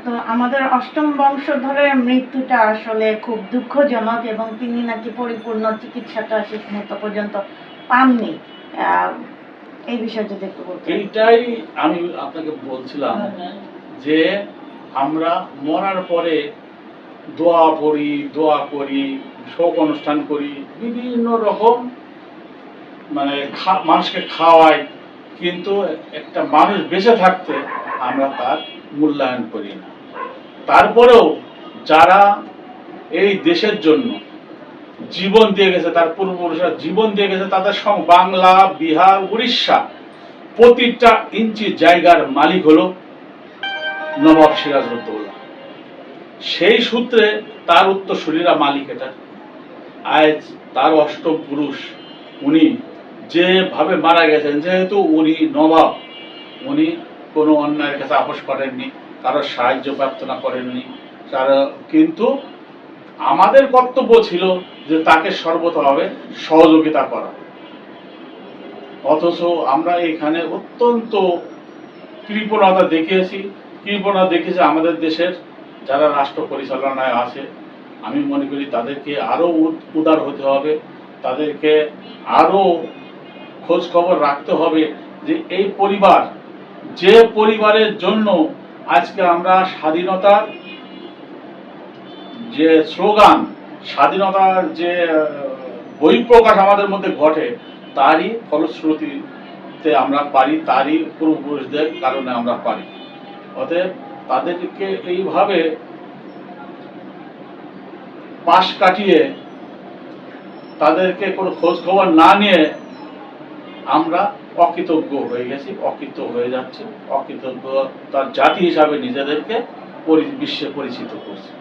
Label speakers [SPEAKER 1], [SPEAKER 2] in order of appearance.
[SPEAKER 1] তো আমাদের অষ্টম বংশধরের মৃত্যুটা আসলে খুব দুঃখজনক এবং তিনি নাকি পরিপূর্ণ চিকিৎসাটা শেষ মুহূর্ত পর্যন্ত পাননি। এই বিষয়ে যদি একটু বলতেন।
[SPEAKER 2] এইটাই আমি আপনাকে বলছিলাম যে আমরা মরার পরে দোয়া পড়ি, দোয়া করি, শোক অনুষ্ঠান করি, বিভিন্ন রকম মানে মানুষকে খাওয়াই, কিন্তু একটা মানুষ বেঁচে থাকতে আমরা তার মূল্যায়ন করি না। তারপরেও যারা এই দেশের জন্য জীবন দিয়ে গেছে, তার পূর্বপুরুষরা জীবন দিয়ে গেছে, তাদের সঙ্গে বাংলা, বিহার, উড়িষ্যা প্রতিটা ইঞ্চি জায়গার মালিক হলো নবাব সিরাজউদ্দৌলা। সেই সূত্রে তার উত্তরসূরিরা মালিক। এটা আজ তার অষ্টম পুরুষ উনি যেভাবে মারা গেছেন, যেহেতু উনি নবাব, উনি কোনো অন্যায়ের কাছে আপোষ করেননি, কারোর সাহায্য প্রার্থনা করেননি, কিন্তু আমাদের কর্তব্য ছিল যে তাকে সর্বতভাবে সহযোগিতা করা। অথচ আমরা এখানে অত্যন্ত কৃপণতা দেখিয়েছি আমাদের দেশের যারা রাষ্ট্র পরিচালনায় আছে। আমি মনে করি তাদেরকে আরো উদার হতে হবে, তাদেরকে আরো খোঁজ খবর রাখতে হবে যে এই পরিবার, যে পরিবারের জন্য আজকে আমরা স্বাধীনতার যে স্লোগান, স্বাধীনতার যে বহিঃপ্রকাশ আমাদের মধ্যে ঘটে, তারই ফলশ্রুতিতে আমরা পারি, তারই পূর্বপুরুষদের কারণে আমরা পারি। অতএব তাদেরকে এইভাবে পাশ কাটিয়ে তাদেরকে কোনো খোঁজ খবর না নিয়ে আমরা অকৃতজ্ঞ হয়ে গেছি, অকৃত হয়ে যাচ্ছি, অকৃতজ্ঞতার জাতি হিসাবে নিজেদেরকে বিশ্বে পরিচিত করছি।